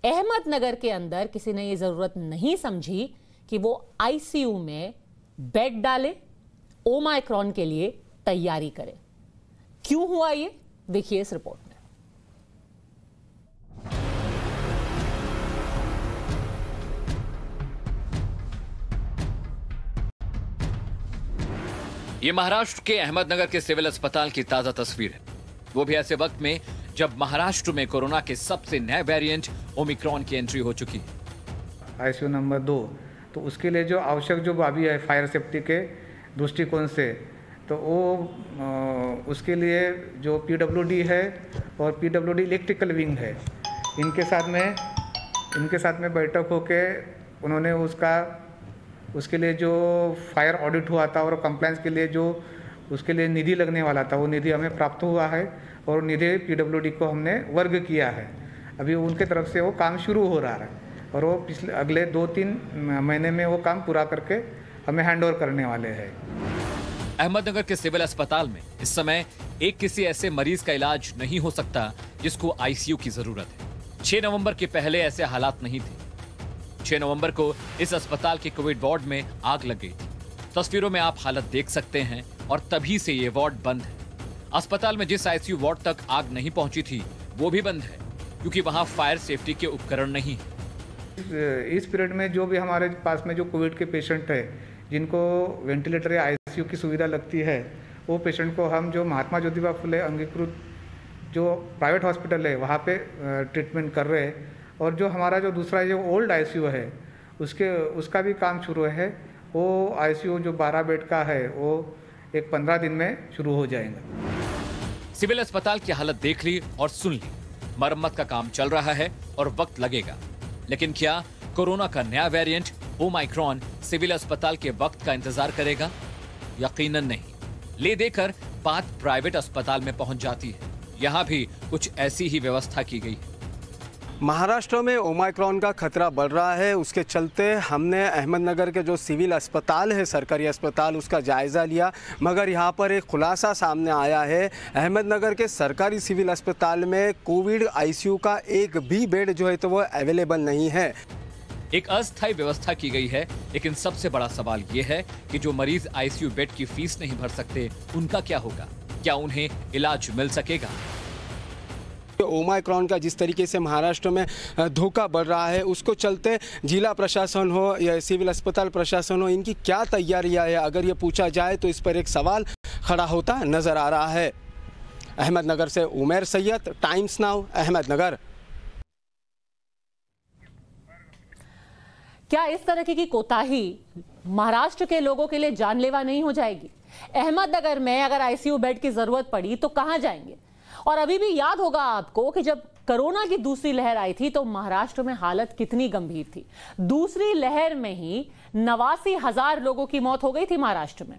अहमदनगर के अंदर किसी ने यह जरूरत नहीं समझी कि वो आईसीयू में बेड डाले, ओमाइक्रॉन के लिए तैयारी करे। क्यों हुआ ये, देखिए इस रिपोर्ट में। ये महाराष्ट्र के अहमदनगर के सिविल अस्पताल की ताजा तस्वीर है, वो भी ऐसे वक्त में जब महाराष्ट्र में कोरोना के सबसे नए वेरिएंट ओमिक्रॉन की एंट्री हो चुकी है। आईसीयू नंबर 2, तो उसके लिए जो आवश्यक जो अभी है फायर सेफ्टी के दृष्टिकोण से, तो वो उसके लिए जो पीडब्ल्यूडी है और पीडब्ल्यूडी इलेक्ट्रिकल विंग है, इनके साथ में बैठक होके उन्होंने उसके लिए जो फायर ऑडिट हुआ था और कंप्लायंस के लिए जो उसके लिए निधि लगने वाला था, वो निधि हमें प्राप्त हुआ है और निधि पीडब्ल्यूडी को हमने वर्ग किया है। अभी उनके तरफ से वो काम शुरू हो रहा है और वो अगले 2-3 महीने में वो काम पूरा करके हमें हैंडओवर करने वाले हैं। अहमदनगर के सिविल अस्पताल में इस समय किसी ऐसे मरीज का इलाज नहीं हो सकता जिसको आईसीयू की जरूरत है। 6 नवंबर के पहले ऐसे हालात नहीं थे। 6 नवंबर को इस अस्पताल के कोविड वार्ड में आग लग गई। तस्वीरों में आप हालत देख सकते हैं और तभी से ये वार्ड बंद है। अस्पताल में जिस आईसीयू वार्ड तक आग नहीं पहुंची थी वो भी बंद है क्योंकि वहां फायर सेफ्टी के उपकरण नहीं है। इस पीरियड में जो भी हमारे पास में जो कोविड के पेशेंट है जिनको वेंटिलेटर या आईसीयू की सुविधा लगती है, वो पेशेंट को हम जो महात्मा ज्योतिबा फुले अंगीकृत जो प्राइवेट हॉस्पिटल है वहाँ पे ट्रीटमेंट कर रहे हैं। और जो हमारा जो दूसरा जो ओल्ड आईसीयू है उसका भी काम शुरू है। वो आईसीयू जो 12 बेड का है वो एक 15 दिन में शुरू हो जाएगा। सिविल अस्पताल की हालत देख ली और सुन ली। मरम्मत का काम चल रहा है और वक्त लगेगा, लेकिन क्या कोरोना का नया वेरिएंट ओमाइक्रॉन सिविल अस्पताल के वक्त का इंतजार करेगा? यकीनन नहीं। ले देकर बात प्राइवेट अस्पताल में पहुंच जाती है। यहां भी कुछ ऐसी ही व्यवस्था की गई है। महाराष्ट्र में ओमाइक्रॉन का खतरा बढ़ रहा है, उसके चलते हमने अहमदनगर के जो सिविल अस्पताल है, सरकारी अस्पताल, उसका जायज़ा लिया, मगर यहाँ पर एक खुलासा सामने आया है। अहमदनगर के सरकारी सिविल अस्पताल में कोविड आईसीयू का एक भी बेड जो है तो वो अवेलेबल नहीं है। एक अस्थायी व्यवस्था की गई है, लेकिन सबसे बड़ा सवाल ये है कि जो मरीज आईसीयू बेड की फीस नहीं भर सकते, उनका क्या होगा? क्या उन्हें इलाज मिल सकेगा? ओमाइक्रॉन का जिस तरीके से महाराष्ट्र में धोखा बढ़ रहा है, उसको चलते जिला प्रशासन हो या सिविल अस्पताल प्रशासन हो, इनकी क्या तैयारियां है, अगर ये पूछा जाए तो इस पर एक सवाल खड़ा होता नजर आ रहा है। अहमदनगर से उमर सैयद, टाइम्स नाउ, अहमदनगर। क्या इस तरह की कोताही महाराष्ट्र के लोगों के लिए जानलेवा नहीं हो जाएगी? अहमदनगर में अगर आईसीयू बेड की जरूरत पड़ी तो कहां जाएंगे? और अभी भी याद होगा आपको कि जब कोरोना की दूसरी लहर आई थी तो महाराष्ट्र में हालत कितनी गंभीर थी। दूसरी लहर में ही 89,000 लोगों की मौत हो गई थी महाराष्ट्र में।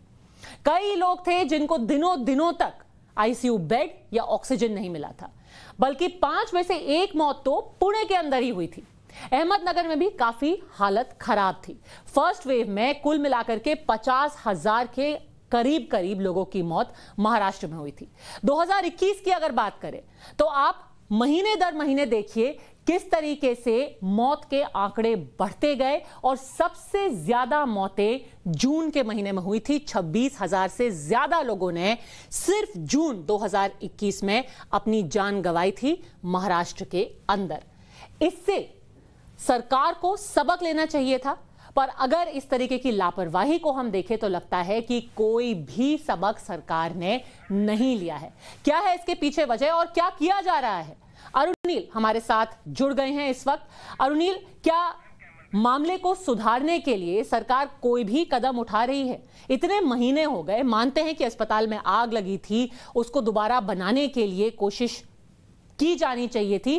कई लोग थे जिनको दिनों दिनों तक आईसीयू बेड या ऑक्सीजन नहीं मिला था, बल्कि 5 में से 1 मौत तो पुणे के अंदर ही हुई थी। अहमदनगर में भी काफी हालत खराब थी। फर्स्ट वेव में कुल मिलाकर के 50,000 के करीब लोगों की मौत महाराष्ट्र में हुई थी। 2021 की अगर बात करें तो आप महीने दर महीने देखिए किस तरीके से मौत के आंकड़े बढ़ते गए और सबसे ज्यादा मौतें जून के महीने में हुई थी। 26,000 से ज्यादा लोगों ने सिर्फ जून 2021 में अपनी जान गंवाई थी महाराष्ट्र के अंदर। इससे सरकार को सबक लेना चाहिए था, पर अगर इस तरीके की लापरवाही को हम देखें तो लगता है कि कोई भी सबक सरकार ने नहीं लिया है। क्या है इसके पीछे वजह और क्या किया जा रहा है? अरुणील हमारे साथ जुड़ गए हैं इस वक्त। अरुणील, क्या मामले को सुधारने के लिए सरकार कोई भी कदम उठा रही है? इतने महीने हो गए, मानते हैं कि अस्पताल में आग लगी थी, उसको दोबारा बनाने के लिए कोशिश की जानी चाहिए थी,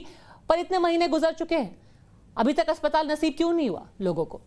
पर इतने महीने गुजर चुके हैं, अभी तक अस्पताल नसीब क्यों नहीं हुआ लोगों को?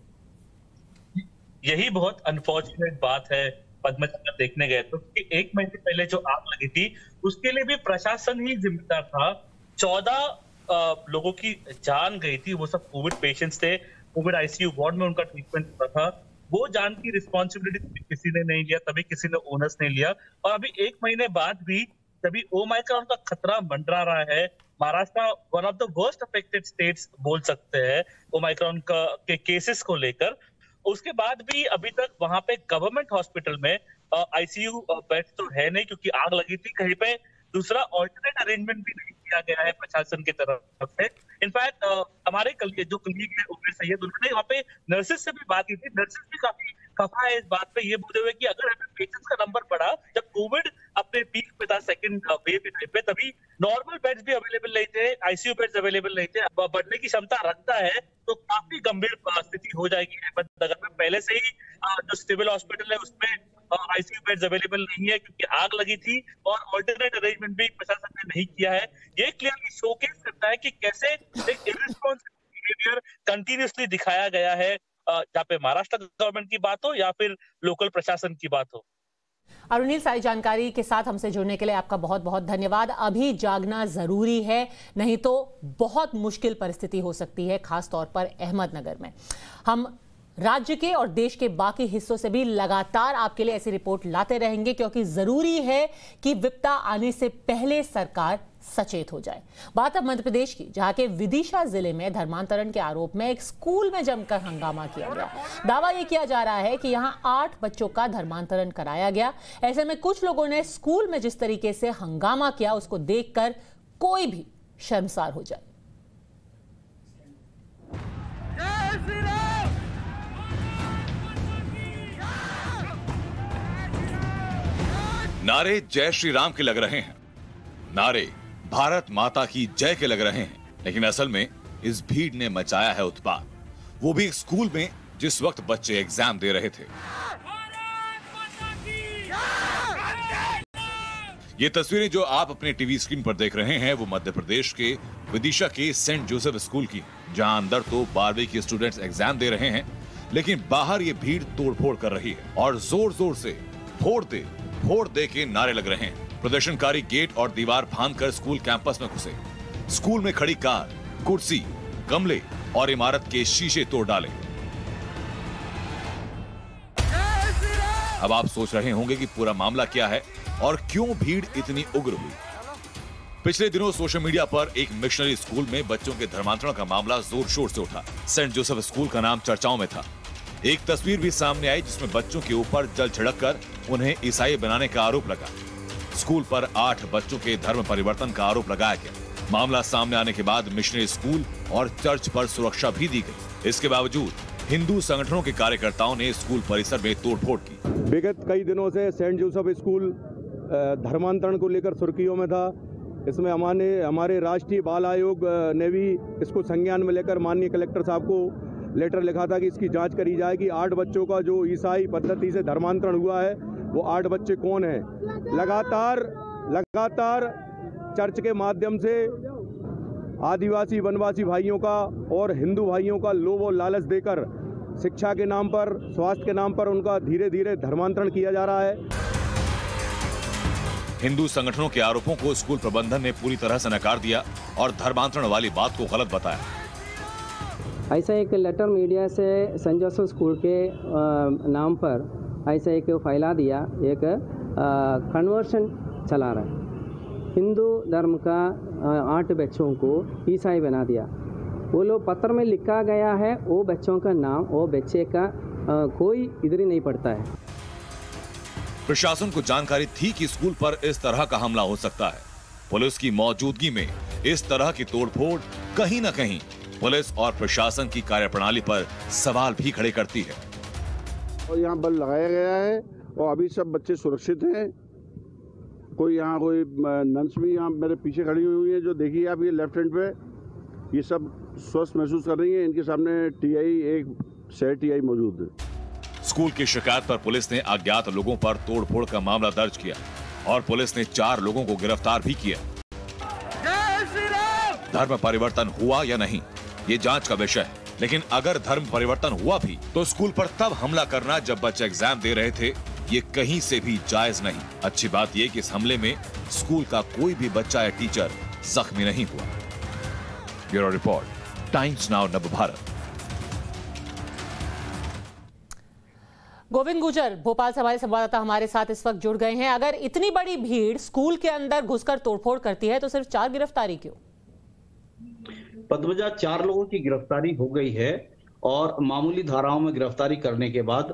यही बहुत अनफॉर्चुनेट बात है पद्मज, अगर देखने गए तो कि 1 महीने पहले जो आग लगी थी उसके लिए भी प्रशासन ही जिम्मेदार था। 14 लोगों की जान गई थी, वो सब कोविड पेशेंट्स थे, कोविड आईसीयू वार्ड में उनका ट्रीटमेंट हुआ था। वो जान की रिस्पॉन्सिबिलिटी किसी ने नहीं लिया, तभी किसी ने ओनर्स नहीं लिया। और अभी 1 महीने बाद भी तभी ओमाइक्रॉन का खतरा मंडरा रहा है। Maharashtra one of the worst affected states बोल सकते हैं ओमाइक्रॉन के केसेस को लेकर। उसके बाद भी अभी तक वहां पे गवर्नमेंट हॉस्पिटल में आईसीयू बेड तो है नहीं, क्योंकि आग लगी थी। कहीं पे दूसरा ऑल्टरनेट अरेंजमेंट भी नहीं किया गया है प्रशासन की तरफ से। इनफैक्ट हमारे जो कलीग है उमर सैयद, उन्होंने वहाँ पे नर्सेस से भी बात की थी। नर्सेस भी काफी खफा है इस बात पे, ये बोलते हुए कि अगर पेशेंट्स का नंबर बढ़ा, जब कोविड अपने पीक पे था सेकंड वेव के टाइम पे, तभी नॉर्मल बेड्स भी अवेलेबल नहीं थे, आईसीयू बेड्स अवेलेबल नहीं थे। बढ़ने की क्षमता रखता है तो काफी गंभीर स्थिति हो जाएगी अहमदनगर में। पहले से ही जो सिविल हॉस्पिटल है उसमें आईसीयू बेड्स अवेलेबल नहीं है क्योंकि आग लगी थी, और ऑल्टरनेट अरेंजमेंट भी प्रशासन ने नहीं किया है। ये क्लियरली शोकेस करता है कि कैसे एक इर्रिस्पॉन्सिबल बिहेवियर कंटिन्यूअसली दिखाया गया है, जहाँ पे महाराष्ट्र गवर्नमेंट की बात हो या फिर लोकल प्रशासन की बात हो। अरुणील, सारी जानकारी के साथ हमसे जुड़ने के लिए आपका बहुत बहुत धन्यवाद। अभी जागना जरूरी है, नहीं तो बहुत मुश्किल परिस्थिति हो सकती है, खास तौर पर अहमदनगर में। हम राज्य के और देश के बाकी हिस्सों से भी लगातार आपके लिए ऐसी रिपोर्ट लाते रहेंगे, क्योंकि जरूरी है कि विपदा आने से पहले सरकार सचेत हो जाए। बात अब मध्य प्रदेश की, जहां के विदिशा जिले में धर्मांतरण के आरोप में एक स्कूल में जमकर हंगामा किया गया। दावा यह किया जा रहा है कि यहां 8 बच्चों का धर्मांतरण कराया गया। ऐसे में कुछ लोगों ने स्कूल में जिस तरीके से हंगामा किया, उसको देखकर कोई भी शर्मसार हो जाए। नारे जय श्री राम के लग रहे हैं, नारे भारत माता की जय के लग रहे हैं, लेकिन असल में इस भीड़ ने मचाया है उत्पात, वो भी एक स्कूल में जिस वक्त बच्चे एग्जाम दे रहे थे। ये तस्वीरें जो आप अपने टीवी स्क्रीन पर देख रहे हैं वो मध्य प्रदेश के विदिशा के सेंट जोसेफ स्कूल की, जहां अंदर तो 12वीं के स्टूडेंट्स एग्जाम दे रहे हैं, लेकिन बाहर ये भीड़ तोड़फोड़ कर रही है और जोर जोर से फोड़ दे के नारे लग रहे हैं। प्रदर्शनकारी गेट और दीवार फांदकर स्कूल कैंपस में घुसे। स्कूल में खड़ी कार, कुर्सी, गमले और इमारत के शीशे तोड़ डाले। अब आप सोच रहे होंगे कि पूरा मामला क्या है और क्यों भीड़ इतनी उग्र हुई। पिछले दिनों सोशल मीडिया पर एक मिशनरी स्कूल में बच्चों के धर्मांतरण का मामला जोर शोर से उठा। सेंट जोसेफ स्कूल का नाम चर्चाओं में था। एक तस्वीर भी सामने आई जिसमें बच्चों के ऊपर जल छिड़ककर उन्हें ईसाई बनाने का आरोप लगा। स्कूल पर 8 बच्चों के धर्म परिवर्तन का आरोप लगाया गया। मामला सामने आने के बाद मिशनरी स्कूल और चर्च पर सुरक्षा भी दी गई। इसके बावजूद हिंदू संगठनों के कार्यकर्ताओं ने स्कूल परिसर में तोड़फोड़ की। विगत कई दिनों से सेंट जोसेफ स्कूल धर्मांतरण को लेकर सुर्खियों में था। इसमें हमारे राष्ट्रीय बाल आयोग ने भी इसको संज्ञान में लेकर माननीय कलेक्टर साहब को लेटर लिखा था कि इसकी जांच करी जाए कि 8 बच्चों का जो ईसाई पद्धति से धर्मांतरण हुआ है वो 8 बच्चे कौन हैं। लगातार चर्च के माध्यम से आदिवासी वनवासी भाइयों का और हिंदू भाइयों का लोभ और लालच देकर शिक्षा के नाम पर, स्वास्थ्य के नाम पर उनका धीरे धीरे धर्मांतरण किया जा रहा है। हिंदू संगठनों के आरोपों को स्कूल प्रबंधन ने पूरी तरह से नकार दिया और धर्मांतरण वाली बात को गलत बताया। ऐसा एक लेटर मीडिया से सेंट जोसेफ स्कूल के नाम पर ऐसा एक फैला दिया, एक कन्वर्शन चला रहा है। हिंदू धर्म का 8 बच्चों को ईसाई बना दिया। वो लोग पत्र में लिखा गया है, वो बच्चों का नाम, वो बच्चे का कोई इधर ही नहीं पड़ता है। प्रशासन को जानकारी थी कि स्कूल पर इस तरह का हमला हो सकता है। पुलिस की मौजूदगी में इस तरह की तोड़फोड़ कहीं न कहीं पुलिस और प्रशासन की कार्यप्रणाली पर सवाल भी खड़े करती है। और यहाँ बल लगाया गया है और अभी सब बच्चे सुरक्षित हैं। कोई नंस भी यहाँ मेरे पीछे खड़ी हुई है, जो देखिए आप ये लेफ्ट हैंड पे, ये सब स्वस्थ महसूस कर रही है। इनके सामने एक शहर टीआई मौजूद है। स्कूल की शिकायत पर पुलिस ने अज्ञात लोगों पर तोड़फोड़ का मामला दर्ज किया और पुलिस ने 4 लोगों को गिरफ्तार भी किया। धर्म परिवर्तन हुआ या नहीं, ये जांच का विषय है। लेकिन अगर धर्म परिवर्तन हुआ भी तो स्कूल पर तब हमला करना जब बच्चे एग्जाम दे रहे थे, ये कहीं से भी जायज नहीं। अच्छी बात ये कि इस हमले में स्कूल का कोई भी बच्चा या टीचर जख्मी नहीं हुआ। Bureau report, times now Navbharat. Govind गुजर भोपाल से हमारे संवाददाता हमारे साथ इस वक्त जुड़ गए हैं। अगर इतनी बड़ी भीड़ स्कूल के अंदर घुसकर तोड़फोड़ करती है तो सिर्फ 4 गिरफ्तारी क्यों? पद्मजा, 4 लोगों की गिरफ्तारी हो गई है और मामूली धाराओं में गिरफ्तारी करने के बाद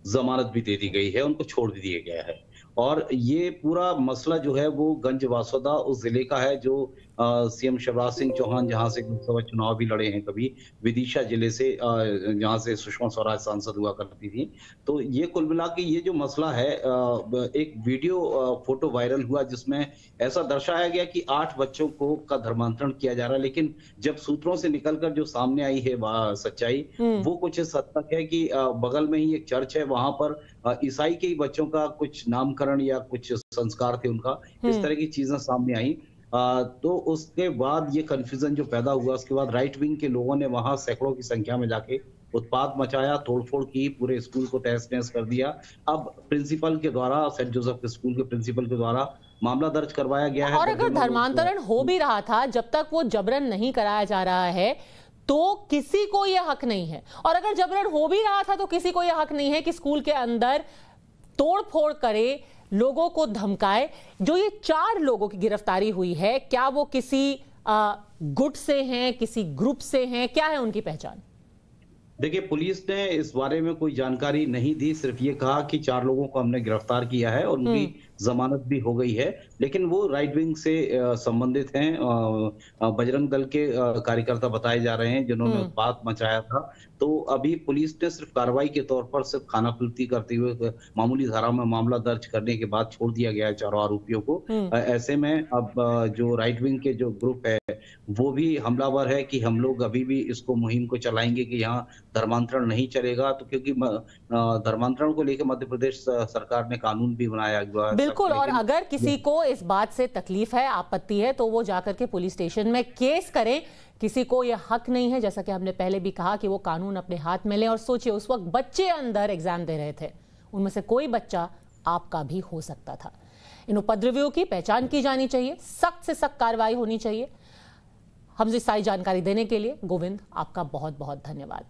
जमानत भी दे दी गई है, उनको छोड़ दिया गया है। और ये पूरा मसला जो है वो गंज वासोदा उस जिले का है जो सीएम शिवराज सिंह चौहान जहां से लोकसभा चुनाव भी लड़े हैं, कभी विदिशा जिले से जहां से सुषमा स्वराज सांसद हुआ करती थी। तो ये कुल मिला के ये जो मसला है, एक वीडियो फोटो वायरल हुआ जिसमें ऐसा दर्शाया गया कि 8 बच्चों को का धर्मांतरण किया जा रहा है। लेकिन जब सूत्रों से निकलकर जो सामने आई है सच्चाई, वो कुछ इस हद तक है कि बगल में ही एक चर्च है, वहां पर ईसाई के ही बच्चों का कुछ नामकरण या कुछ संस्कार थे उनका, इस तरह की चीजें सामने आई। तो उसके बाद ये कंफ्यूजन जो पैदा हुआ, उसके बाद राइट विंग के लोगों ने वहां सैकड़ों की संख्या में जाके उत्पात मचाया, तोड़फोड़ की, पूरे स्कूल को तहस नहस कर दिया। अब प्रिंसिपल के द्वारा, सेंट जोसेफ के स्कूल के प्रिंसिपल के द्वारा मामला दर्ज करवाया गया है। और अगर धर्मांतरण हो भी रहा था, जब तक वो जबरन नहीं कराया जा रहा है तो किसी को यह हक नहीं है। और अगर जबरन हो भी रहा था तो किसी को यह हक नहीं है कि स्कूल के अंदर तोड़फोड़ करे, लोगों को धमकाए। जो ये 4 लोगों की गिरफ्तारी हुई है, क्या वो किसी गुट से हैं, किसी ग्रुप से हैं, क्या है उनकी पहचान? देखिए, पुलिस ने इस बारे में कोई जानकारी नहीं दी, सिर्फ ये कहा कि 4 लोगों को हमने गिरफ्तार किया है और उनकी जमानत भी हो गई है। लेकिन वो राइट विंग से संबंधित हैं, बजरंग दल के कार्यकर्ता बताए जा रहे हैं जिन्होंने उत्पात मचाया था। तो अभी पुलिस ने सिर्फ कार्रवाई के तौर पर सिर्फ खानाफिल्ती करते हुए मामूली धारा में मामला दर्ज करने के बाद छोड़ दिया गया है 4 आरोपियों को। ऐसे में अब जो राइट विंग के जो ग्रुप है वो भी हमलावर है कि हम लोग अभी भी इसको मुहिम को चलाएंगे कि यहाँ धर्मांतरण नहीं चलेगा। तो क्योंकि धर्मांतरण को लेकर मध्य प्रदेश सरकार ने कानून भी बनाया हुआ है, बिल्कुल, और अगर किसी को इस बात से तकलीफ है, आपत्ति है, तो वो जाकर के पुलिस स्टेशन में केस करें। किसी को यह हक नहीं है, जैसा कि हमने पहले भी कहा, कि वो कानून अपने हाथ में लें। और सोचिए, उस वक्त बच्चे अंदर एग्जाम दे रहे थे, उनमें से कोई बच्चा आपका भी हो सकता था। इन उपद्रवियों की पहचान की जानी चाहिए, सख्त से सख्त कार्रवाई होनी चाहिए। हमसे सारी जानकारी देने के लिए गोविंद, आपका बहुत बहुत धन्यवाद।